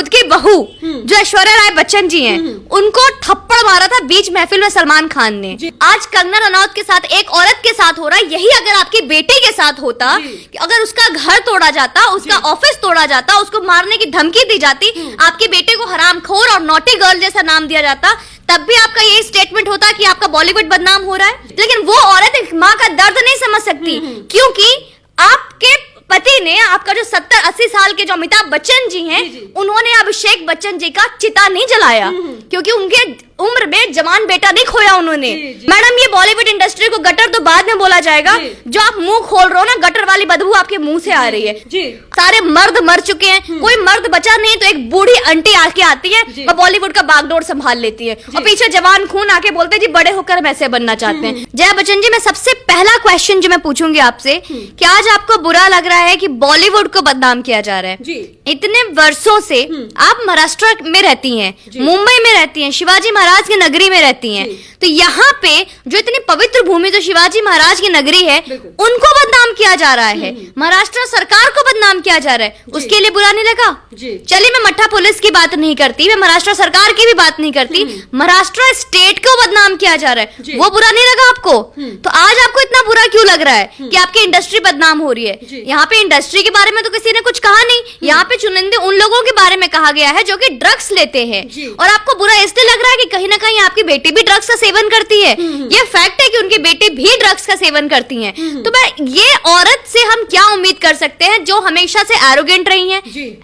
खुद की बहू जो ऐश्वर्या राय बच्चन जी हैं, उनको थप्पड़ मारा था बीच महफिल में सलमान खान ने। आज कंगना रनौत के साथ एक औरत के साथ हो रहा है। यही अगर आपकी बेटी के साथ होता, कि अगर उसका घर तोड़ा जाता, उसका ऑफिस तोड़ा जाता, उसको मारने की धमकी दी जाती, आपके बेटे को हरामखोर और नॉटी गर्ल जैसा नाम दिया जाता, तब भी आपका यही स्टेटमेंट होता कि आपका बॉलीवुड बदनाम हो रहा है। लेकिन वो औरत एक माँ का दर्द नहीं समझ सकती, क्योंकि आपके पति ने, आपका जो 70-80 साल के जो अमिताभ बच्चन जी हैं, उन्होंने अभिषेक बच्चन जी का चिता नहीं जलाया, क्योंकि उनके उम्र में जवान बेटा नहीं खोया उन्होंने। मैडम, ये बॉलीवुड इंडस्ट्री को गटर तो बाद में बोला जाएगा, जो आप मुंह खोल रहे हो ना, गटर वाली बदबू आपके मुंह से आ रही है। सारे मर्द मर चुके हैं, कोई मर्द बचा नहीं, तो एक बूढ़ी आंटी आके आती है और बॉलीवुड का बागडोर संभाल लेती है, और पीछे जवान खून आके बोलते जी बड़े होकर हम ऐसे बनना चाहते हैं। जया बच्चन जी, मैं सबसे पहला क्वेश्चन जो मैं पूछूंगी आपसे, कि आज आपको बुरा लग रहा है कि बॉलीवुड को बदनाम किया जा रहा है? इतने वर्षों से आप महाराष्ट्र में रहती हैं, मुंबई में रहती हैं, शिवाजी महाराज की नगरी में रहती हैं, तो यहाँ पे जो इतनी पवित्र भूमि जो शिवाजी महाराज की नगरी है, उनको बदनाम किया जा रहा है, महाराष्ट्र सरकार को बदनाम किया जा रहा है। उसके लिए बुरा नहीं लगा? चलिए, मैं मट्ठा पुलिस की बात नहीं करती, मैं महाराष्ट्र सरकार की भी बात नहीं करती, महाराष्ट्र स्टेट को बदनाम किया जा रहा है, वो बुरा नहीं लगा आपको? तो आज आपको इतना बुरा क्यों लग रहा है कि आपकी इंडस्ट्री बदनाम हो रही है? यहाँ पे इंडस्ट्री के बारे में तो किसी ने कुछ कहा नहीं, यहाँ पे चुनिंदे उन लोगों के बारे में कहा गया है जो कि ड्रग्स लेते हैं, और आपको बुरा इसलिए लग रहा है कि कहीं ना कहीं आपकी बेटी भी ड्रग्स का सेवन करती है। ये फैक्ट है कि उनकी बेटी भी ड्रग्स का सेवन करती हैं। तो मैं ये औरत से हम क्या उम्मीद कर सकते हैं, जो हमेशा से एरोगेंट रही हैं,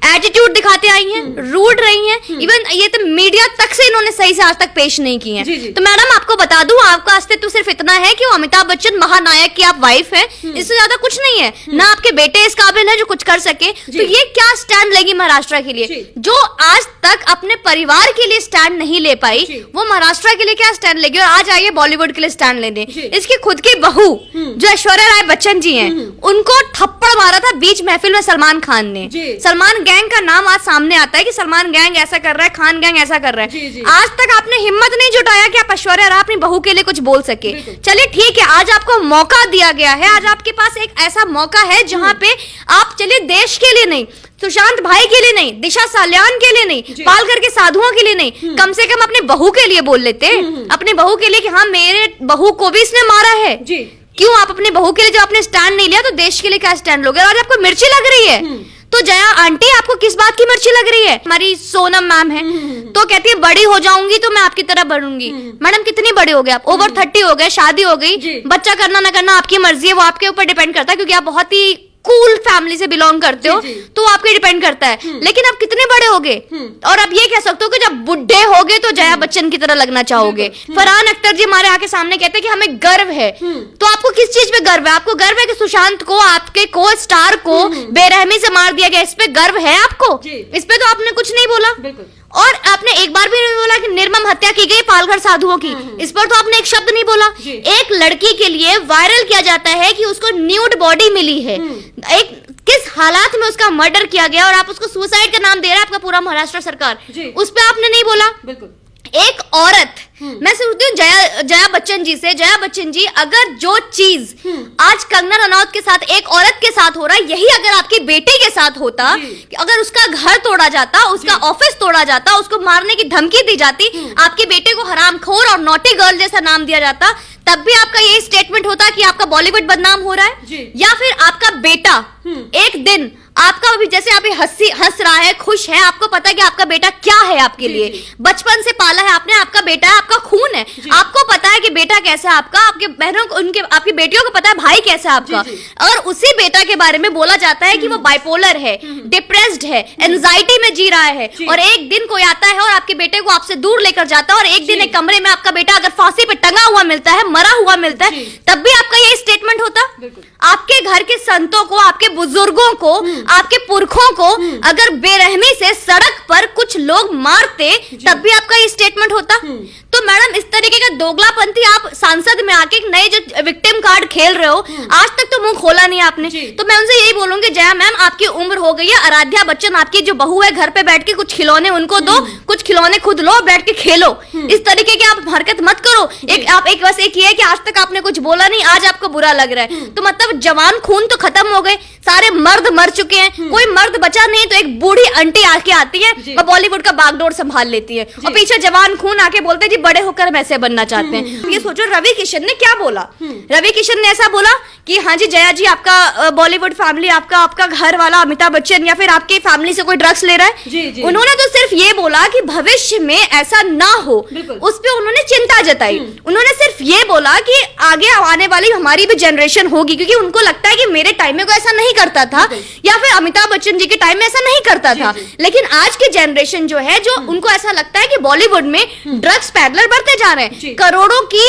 एटीट्यूड दिखाते आई हैं, रूड रही हैं, इवन ये तो मीडिया तक से इन्होंने सही से आज तक पेश नहीं की हैं। तो मैडम, आपको बता दूं, आपका अस्तित्व सिर्फ इतना है कि वो अमिताभ बच्चन महानायक की आप वाइफ हैं, इससे ज्यादा कुछ नहीं है। ना आपके बेटे इस काबिल है जो कुछ कर सके। तो ये क्या स्टैंड लेगी महाराष्ट्र के लिए? जो आज तक अपने परिवार के लिए स्टैंड नहीं ले पाई, वो महाराष्ट्र के लिए क्या स्टैंड लेगी? और आज आइए बॉलीवुड के लिए स्टैंड लेने। इसकी खुद की बहू जो ऐश्वर्या राय बच्चन जी हैं, उनको थप्पड़ मारा था बीच महफिल में सलमान खान ने। सलमान गैंग का नाम आज सामने आता है कि सलमान गैंग ऐसा कर रहा है, खान गैंग ऐसा कर रहा है। आज तक आपने हिम्मत नहीं जुटाया कि आप ऐश्वर्या राय अपनी बहू के लिए कुछ बोल सके। चलिए ठीक है, आज आपको मौका दिया गया है, आज आपके पास एक ऐसा मौका है जहां पे आप, चलिए देश के लिए नहीं, सुशांत भाई के लिए नहीं, दिशा साल्यान के लिए नहीं, पालघर के साधुओं के लिए नहीं, कम से कम अपनी बहू के लिए बोल लेते, अपनी बहू के लिए कि हाँ, मेरे बहू को भी इसने मारा है। क्यों आप अपनी बहू के लिए जब आपने स्टैंड नहीं लिया, तो देश के लिए क्या स्टैंड लोगे? और आज आपको मिर्ची लग रही है। तो जया आंटी, आपको किस बात की मिर्ची लग रही है? हमारी सोनम मैम है, तो कहती है बड़ी हो जाऊंगी तो मैं आपकी तरह बढ़ूंगी। मैडम, कितनी बड़े हो गए आप? ओवर 30 हो गए, शादी हो गई, बच्चा करना ना करना आपकी मर्जी है, वो आपके ऊपर डिपेंड करता है, क्योंकि आप बहुत ही कूल फैमिली से बिलोंग करते हो, तो आपके डिपेंड करता है। लेकिन आप कितने बड़े होगे? और आप ये कह सकते हो कि जब बुढ़े होगे तो जया बच्चन की तरह लगना चाहोगे। फरहान अख्तर जी हमारे आके सामने कहते हैं कि हमें गर्व है। तो आपको किस चीज पे गर्व है? आपको गर्व है कि सुशांत को, आपके को स्टार को बेरहमी से मार दिया गया, इस पे गर्व है आपको? इस पे तो आपने कुछ नहीं बोला, और आपने एक बार भी नहीं बोला कि निर्मम हत्या की गई पालघर साधुओं की, इस पर तो आपने एक शब्द नहीं बोला। एक लड़की के लिए वायरल किया जाता है कि उसको न्यूड बॉडी मिली है, एक किस हालात में उसका मर्डर किया गया, और आप उसको सुसाइड का नाम दे रहा है आपका पूरा महाराष्ट्र सरकार, उस पर आपने नहीं बोला। एक औरत, मैं सोचती हूँ जया बच्चन जी से, जया बच्चन जी, अगर जो चीज आज कंगना रनौत के साथ एक औरत के साथ हो रहा है, यही अगर आपकी बेटी के साथ होता, कि अगर उसका घर तोड़ा जाता, उसका ऑफिस तोड़ा जाता, उसको मारने की धमकी दी जाती, आपके बेटे को हरामखोर और नॉटी गर्ल जैसा नाम दिया जाता, तब भी आपका यही स्टेटमेंट होता कि आपका बॉलीवुड बदनाम हो रहा है। या फिर आपका बेटा एक दिन आपका भी, जैसे आप हंस रहा है, खुश है, आपको पता है कि आपका बेटा क्या है आपके लिए, बचपन से पाला है आपने, आपका बेटा है, आपका खून है, आपको पता है कि बेटा कैसा है आपका, आपके बहनों को, उनके आपकी बेटियों को पता है भाई कैसा है आपका, और उसी बेटा के बारे में बोला जाता है कि वो बाइपोलर है, डिप्रेस्ड है, एंजाइटी में जी रहा है, और एक दिन कोई आता है और आपके बेटे को आपसे दूर लेकर जाता है, और एक दिन एक कमरे में आपका बेटा अगर फांसी पे टंगा हुआ मिलता है, मरा हुआ मिलता है, तब भी आपका यही स्टेटमेंट होता। आपके घर के संतों को, आपके बुजुर्गों को, आपके पुरखों को अगर बेरहमी से सड़क पर कुछ लोग मारते, तब भी आपका ये स्टेटमेंट होता। तो मैडम इस तरीके का दोगलापंथी आप सांसद में आके एक नए जो विक्टिम कार्ड खेल रहे हो, आज तक तो मुंह खोला नहीं आपने। तो मैं उनसे यही बोलूंगी, जया मैम आपकी उम्र हो गई है, आराध्या बच्चन आपकी जो बहू है, घर पे बैठ के कुछ खिलौने उनको दो, कुछ खिलौने खुद लो, बैठ के खेलो। इस तरीके की आप हरकत मत करो। बस एक ये है कि आज तक आपने कुछ बोला नहीं, आज आपको बुरा लग रहा है। तो मतलब जवान खून तो खत्म हो गए, सारे मर्द मर चुके हैं, कोई मर्द बचा नहीं। तो एक बूढ़ी आंटी आके आती है और बॉलीवुड का बागडोर संभाल लेती है, और पीछे जवान खून आके बोलते हैं जी बड़े होकर हम ऐसे बनना चाहते हैं। ये सोचो रवि किशन ने क्या बोला। रवि किशन ने ऐसा बोला कि हाँ जी जया जी, आपका बॉलीवुड फैमिली, आपका घर वाला अमिताभ बच्चन या फिर आपकी फैमिली से कोई ड्रग्स ले रहा है। जी। उन्होंने तो सिर्फ ये बोला कि भविष्य में ऐसा ना हो, उस पर उन्होंने चिंता जताई। उन्होंने सिर्फ ये बोला कि आगे आने वाली हमारी भी जनरेशन होगी, क्योंकि उनको लगता है कि मेरे टाइम में कोई ऐसा नहीं करता था, या फिर अमिताभ बच्चन जी के टाइम में ऐसा नहीं करता था। लेकिन आज की जनरेशन जो है, जो उनको ऐसा लगता है कि बॉलीवुड में ड्रग्स पैडलर बढ़ते जा रहे हैं, करोड़ों की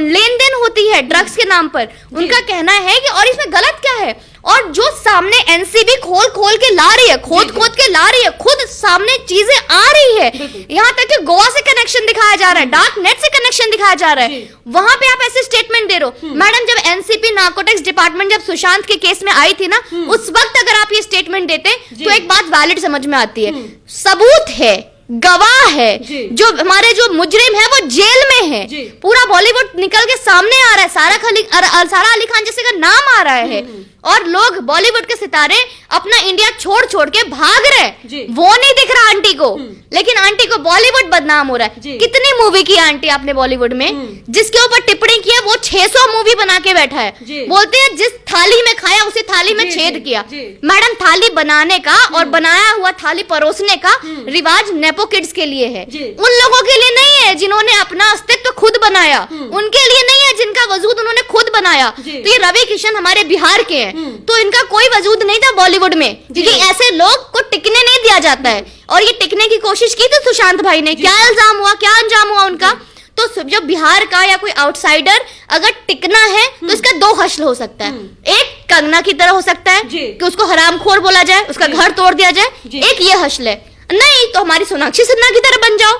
लेन देन होती है ड्रग्स के नाम पर। उनका कहना है कि और इसमें गलत क्या है। और जो सामने एनसीबी खोल के ला रही है, खोद के ला रही है, खुद सामने चीजें आ रही है। यहाँ तक कि गोवा से कनेक्शन दिखाया जा रहा है, डार्क नेट से कनेक्शन दिखाया जा रहा है, वहां पे आप ऐसे स्टेटमेंट दे रहे हो। मैडम जब एनसीपी नार्कोटिक्स डिपार्टमेंट जब सुशांत के केस में आई थी ना, उस वक्त अगर आप ये स्टेटमेंट देते तो एक बात वैलिड समझ में आती है, सबूत है, गवाह है, जो हमारे जो मुजरिम है वो जेल में है, पूरा बॉलीवुड निकल के सामने आ रहा है, सारा अली खान जैसे का नाम आ रहा है, और लोग बॉलीवुड के सितारे अपना इंडिया छोड़ के भाग रहे। वो नहीं दिख रहा आंटी को, लेकिन आंटी को बॉलीवुड बदनाम हो रहा है। कितनी मूवी की आंटी आपने बॉलीवुड में, जिसके ऊपर टिप्पणी की है वो 600 मूवी बना के बैठा है। बोलते हैं जिस थाली में खाया उसी थाली में छेद किया। मैडम थाली बनाने का और बनाया हुआ थाली परोसने का रिवाज नेपो किड्स के लिए है, उन लोगों के लिए नहीं है जिन्होंने अपना अस्तित्व खुद बनाया, उनके लिए नहीं है जिनका वजूद उन्होंने खुद बनाया। तो ये रवि किशन हमारे बिहार के हैं, तो इनका कोई वजूद नहीं था बॉलीवुड में, क्योंकि ऐसे लोग को टिकने नहीं दिया जाता है। और ये टिकने की कोशिश की थी सुशांत भाई ने, क्या इल्जाम हुआ, क्या अंजाम हुआ उनका। तो जब बिहार का या कोई आउटसाइडर अगर टिकना है तो इसका दो हश्र हो सकता है। एक कंगना की तरह हो सकता है कि उसको हरामखोर बोला जाए, उसका घर तोड़ दिया जाए, एक ये हश्र है। नहीं तो हमारी सोनाक्षी सिन्हा की तरह बन जाओ,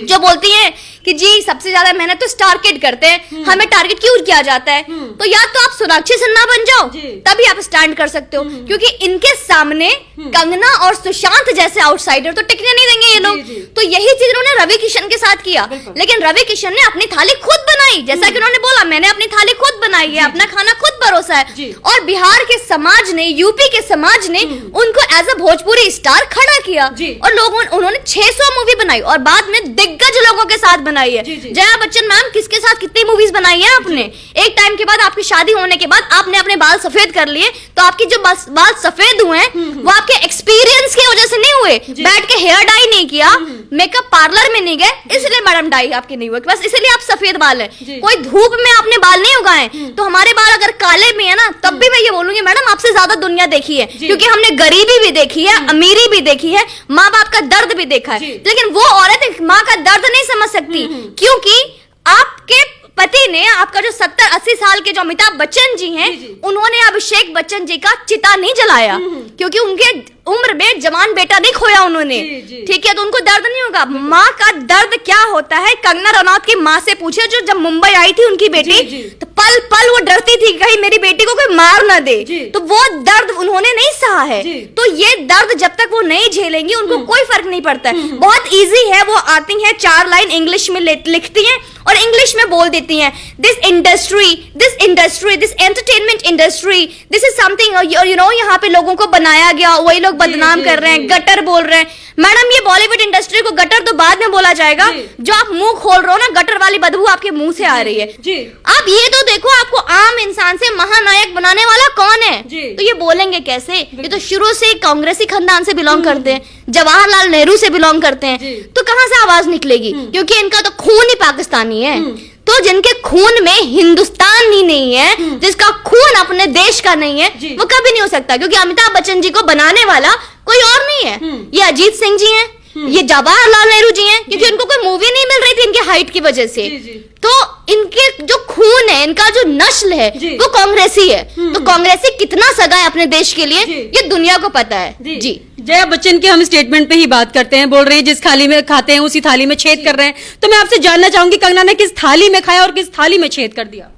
जो बोलती है कि जी सबसे ज्यादा मेहनत तो स्टार किड करते हैं, हमें टारगेट क्यों किया जाता है। तो या तो आप सोनाक्षी सिन्हा बन जाओ, तभी आप स्टैंड कर सकते हो, क्योंकि इनके सामने कंगना और सुशांत जैसे आउटसाइडर तो टिकने नहीं देंगे ये लोग। तो यही चीज उन्होंने रवि किशन के साथ किया, लेकिन रवि किशन ने अपनी थाली खुद बनाई, जैसा कि उन्होंने बोला मैंने अपनी थाली खुद बनाई है, अपना खाना खुद परोसा है। और बिहार के समाज ने, यूपी के समाज ने उनको एज अ भोजपुरी स्टार खड़ा किया, और लोगों उन्होंने 600 मूवी बनाई और बाद में दिग्गज लोगों के साथ बनाई है। जया बच्चन मैम किसके साथ कितनी मूवीज बनाई है आपने। एक टाइम के बाद आपकी शादी होने के बाद आपने अपने बाल सफेद कर लिए, तो आपकी जो बाल सफेद हुए वो आपके एक्सपीरियंस की वजह से नहीं हुए, बैठ के हेयर डाई नहीं किया, मेकअप पार्लर में नहीं गए, इसलिए मैडम डाई आपकी नहीं हुई, बस इसलिए आप सफेद बाल है। कोई धूप में आपने बाल नहीं उगाए। तो हमारे बाल अगर काले भी है ना, तब भी मैं ये बोलूंगी मैडम आपसे ज्यादा दुनिया देखी है, क्योंकि हमने गरीबी भी देखी है, अमीरी भी देखी है, माँ बाप का दर्द भी देखा है। लेकिन वो औरत माँ का दर्द नहीं समझ सकती, क्योंकि आपके पति ने, आपका जो 70-80 साल के जो अमिताभ बच्चन जी हैं, उन्होंने अभिषेक बच्चन जी का चिता नहीं जलाया, क्योंकि उनके उम्र में जवान बेटा नहीं खोया उन्होंने, ठीक है। तो उनको दर्द नहीं होगा। माँ का दर्द क्या होता है, कंगना रनौत की माँ से पूछे, जो जब मुंबई आई थी उनकी बेटी, तो पल पल वो डरती थी कहीं मेरी बेटी को कोई मार ना दे, तो वो दर्द उन्होंने नहीं सहा है। तो ये दर्द जब तक वो नहीं झेलेंगी उनको कोई फर्क नहीं पड़ता है। बहुत ईजी है, वो आती है 4 लाइन इंग्लिश में लिखती हैं और इंग्लिश में बोल देती हैं, this industry, this entertainment industry, this is something you know, यहाँ पे लोगों को बनाया गया, वही लोग बदनाम कर रहे हैं, गटर बोल रहे हैं। मैडम ये बॉलीवुड इंडस्ट्री को गटर तो बाद में बोला जाएगा, जो आप मुंह खोल रहे हो ना, गटर वाली बदबू आपके मुंह से आ रही है। आप ये तो देखो, आपको आम इंसान से महानायक बनाने वाला कौन है, तो ये बोलेंगे कैसे। ये तो शुरू से कांग्रेसी खानदान से बिलोंग करते हैं, जवाहरलाल नेहरू से बिलोंग करते हैं, तो कहां से आवाज निकलेगी, क्योंकि इनका तो खून ही पाकिस्तानी है। तो जिनके खून में हिंदुस्तान ही नहीं है, जिसका खून अपने देश का नहीं है, वो कभी नहीं हो सकता, क्योंकि अमिताभ बच्चन जी को बनाने वाला कोई और नहीं है। ये अजीत सिंह जी हैं, ये जवाहरलाल नेहरू जी हैं, क्योंकि उनको कोई मूवी नहीं मिल रही थी इनके हाइट की वजह से। तो इनके जो खून है, इनका जो नस्ल है वो कांग्रेसी है। तो कांग्रेसी कितना सगा है अपने देश के लिए ये दुनिया को पता है। जी जया बच्चन के हम स्टेटमेंट पे ही बात करते हैं, बोल रहे हैं जिस थाली में खाते हैं उसी थाली में छेद कर रहे हैं। तो मैं आपसे जानना चाहूंगी कंगना ने किस थाली में खाया और किस थाली में छेद कर दिया?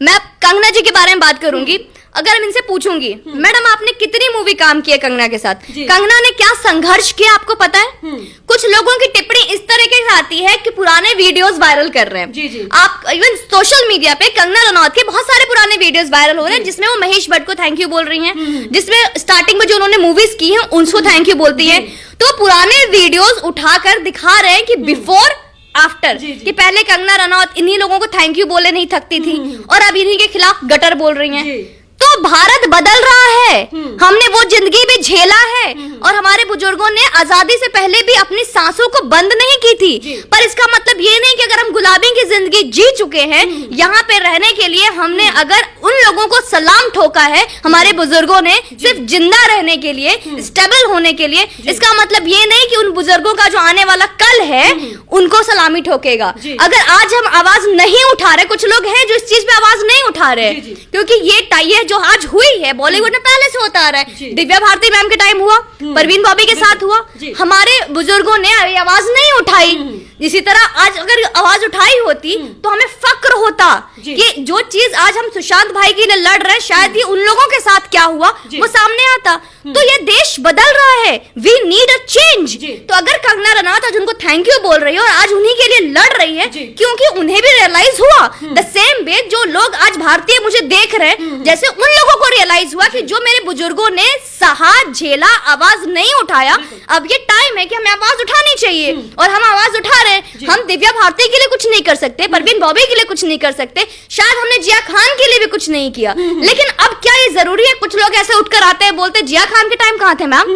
मैं कंगना जी के बारे में बात करूंगी। अगर मैं इनसे पूछूंगी मैडम आपने कितनी मूवी काम की है कंगना के साथ, कंगना ने क्या संघर्ष किया आपको पता है? कुछ लोगों की टिप्पणी इस तरीके से आती है कि पुराने वीडियोस वायरल कर रहे हैं। आप इवन सोशल मीडिया पे कंगना रनौत के बहुत सारे पुराने वीडियोस वायरल हो रहे हैं जिसमें वो महेश भट्ट को थैंक यू बोल रही हैं, जिसमें स्टार्टिंग में जो उन्होंने मूवीज की हैं उनको थैंक यू बोलती है। तो पुराने वीडियोस उठाकर दिखा रहे हैं कि बिफोर आफ्टर, कि पहले कंगना रनौत इन्हीं लोगों को थैंक यू बोले नहीं थकती थी और अब इन्हीं के खिलाफ गटर बोल रही हैं। तो भारत बदल रहा है, हमने वो जिंदगी भी झेला है और हमारे बुजुर्गों ने आजादी से पहले भी अपनी सांसों को बंद नहीं की थी। पर इसका मतलब ये नहीं कि अगर हम गुलामी की जिंदगी जी चुके हैं, यहाँ पे रहने के लिए हमने अगर उन लोगों को सलाम ठोका है हमारे बुजुर्गों ने सिर्फ जिंदा रहने के लिए, स्टेबल होने के लिए, इसका मतलब ये नहीं कि उन बुजुर्गों का जो आने वाला कल है उनको सलामी ठोकेगा। अगर आज हम आवाज नहीं उठा रहे, कुछ लोग हैं जो इस चीज पे आवाज नहीं उठा रहे क्योंकि ये जो आज हुई है बॉलीवुड में पहले से होता आ रहा है। दिव्या भारती मैम के टाइम हुआ, परवीन बॉबी के साथ हुआ, हमारे बुजुर्गों ने आवाज नहीं उठाई। इसी तरह आज अगर आवाज उठाई होती तो हमें फक्र होता कि जो चीज आज हम सुशांत भाई के लिए लड़ रहे हैं शायद ये उन लोगों के साथ क्या हुआ वो सामने आता। तो ये देश बदल रहा है, वी नीड अ चेंज। तो अगर कंगना रनौत आज उनको थैंक यू बोल रही है और आज उन्हीं के लिए लड़ रही है क्योंकि उन्हें भी रियलाइज हुआ द सेम वे जो लोग आज भारतीय मुझे देख रहे हैं, जैसे उन लोगों को रियलाइज हुआ कि जो मेरे बुजुर्गों ने सहा झेला, आवाज नहीं उठाया, अब ये टाइम है कि हमें आवाज उठानी चाहिए और हम आवाज उठा रहे हैं। हम दिव्या भारती के लिए कुछ नहीं कर सकते, परवीन बॉबी के लिए कुछ नहीं कर सकते, शायद हमने जिया खान के लिए भी कुछ नहीं किया, लेकिन अब क्या ये जरूरी है? कुछ लोग ऐसे उठकर आते हैं बोलते जिया खान के टाइम कहाँ थे मैम,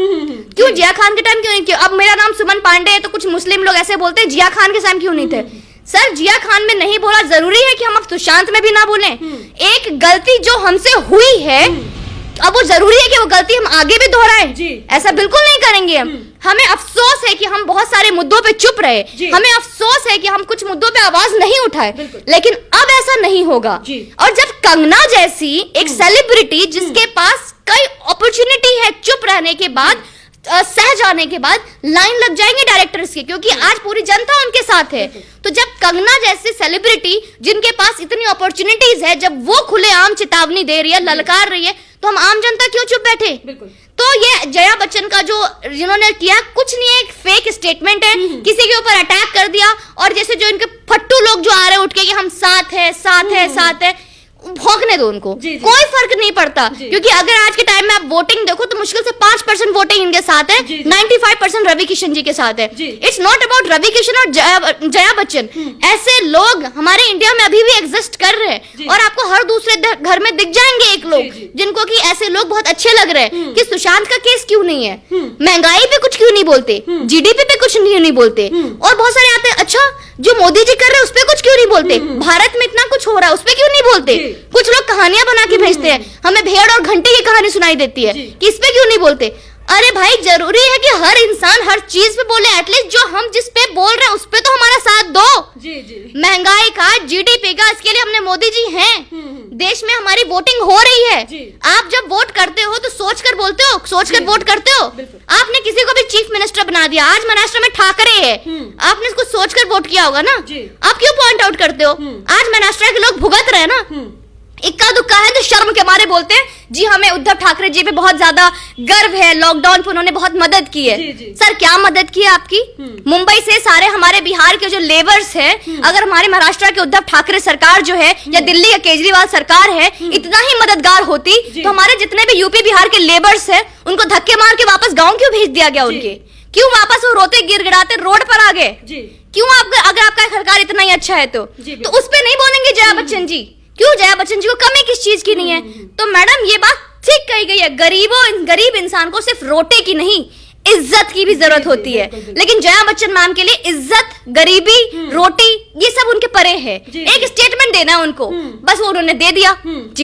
क्यों जिया खान के टाइम क्यों नहीं किया? अब मेरा नाम सुमन पांडे है तो कुछ मुस्लिम लोग ऐसे बोलते हैं जिया खान के टाइम क्यों नहीं थे? सर जिया खान में नहीं बोला, जरूरी है कि हम अब सुशांत में भी ना बोलें? एक गलती जो हमसे हुई है अब वो जरूरी है कि वो गलती हम आगे भी दोहराएं? ऐसा बिल्कुल नहीं करेंगे हम। हमें अफसोस है कि हम बहुत सारे मुद्दों पे चुप रहे, हमें अफसोस है कि हम कुछ मुद्दों पे आवाज नहीं उठाए, लेकिन अब ऐसा नहीं होगा। और जब कंगना जैसी एक सेलिब्रिटी जिसके पास कई अपॉर्चुनिटी है चुप रहने के बाद, सह जाने के बाद लाइन लग जाएंगे डायरेक्टर्स के, क्योंकि आज पूरी जनता उनके साथ है। तो जब कंगना जैसी सेलिब्रिटी जिनके पास इतनी अपॉर्चुनिटीज है, जब वो खुलेआम चेतावनी दे रही है, ललकार रही है, तो हम आम जनता क्यों चुप बैठे? तो ये जया बच्चन का जो जिन्होंने किया कुछ नहीं है, एक फेक स्टेटमेंट है, किसी के ऊपर अटैक कर दिया और जैसे जो इनके फट्टू लोग जो आ रहे हैं उठ के कि हम साथ है साथ है साथ है, भौंकने दो उनको, कोई फर्क नहीं पड़ता। क्योंकि अगर आज के टाइम में आप वोटिंग देखो तो मुश्किल से 5% वोटिंग इनके साथ है, 95% रवि किशन जी के साथ है। It's not about Ravi Kishan और जया बच्चन, ऐसे लोग हमारे इंडिया में अभी भी एग्जिस्ट कर रहे हैं और आपको हर दूसरे घर में दिख जाएंगे एक लोग जिनको कि ऐसे लोग बहुत अच्छे लग रहे हैं कि सुशांत का केस क्यों नहीं है, महंगाई पे कुछ क्यों नहीं बोलते, जीडीपी पे कुछ नहीं बोलते, और बहुत सारे आते हैं अच्छा जो मोदी जी कर रहे हैं उस पे कुछ क्यों नहीं बोलते, भारत में इतना कुछ हो रहा है उस पे क्यों नहीं बोलते। कुछ लोग कहानियां बना के भेजते हैं, हमें भेड़ और घंटे की कहानी सुनाई देती है कि इस पे क्यों नहीं बोलते। अरे भाई जरूरी है कि हर इंसान हर चीज पे बोले, एटलीस्ट जो हम जिस पे बोल रहे हैं उस पे तो हमारा साथ दो। महंगाई का, जीडीपी का, इसके लिए हमने मोदी जी हैं, देश में हमारी वोटिंग हो रही है। आप जब वोट करते हो तो सोच कर बोलते हो, सोच कर वोट करते हो। आपने किसी को भी चीफ मिनिस्टर बना दिया, आज महाराष्ट्र में ठाकरे है, आपने इसको सोच कर वोट किया होगा ना, आप क्यों पॉइंट आउट करते हो? आज महाराष्ट्र के लोग भुगत रहे हैं ना, इक्का दुक्का है तो शर्म के मारे बोलते हैं जी हमें उद्धव ठाकरे जी पे बहुत ज्यादा गर्व है, लॉकडाउन पे उन्होंने बहुत मदद की है। सर क्या मदद की है आपकी? मुंबई से सारे हमारे बिहार के जो लेबर्स है, अगर हमारे महाराष्ट्र के उद्धव ठाकरे सरकार जो है या दिल्ली का केजरीवाल सरकार है इतना ही मददगार होती तो हमारे जितने भी यूपी बिहार के लेबर्स है उनको धक्के मार के वापस गाँव क्यों भेज दिया गया? उनके क्यों वापस वो रोते गिड़गिड़ाते रोड पर आ गए? क्यों? अगर आपका सरकार इतना ही अच्छा है तो उस पर नहीं बोलेंगे जया बच्चन जी? क्यों जया बच्चन जी को कमी किस चीज की नहीं है? तो मैडम ये बात ठीक कही गई है, गरीब इंसान को सिर्फ रोटे की नहीं इज्जत की भी जरूरत होती है, लेकिन जया बच्चन मैम के लिए इज्जत, गरीबी, रोटी ये सब उनके परे है। एक स्टेटमेंट देना है उनको, बस वो उन्होंने दे दिया।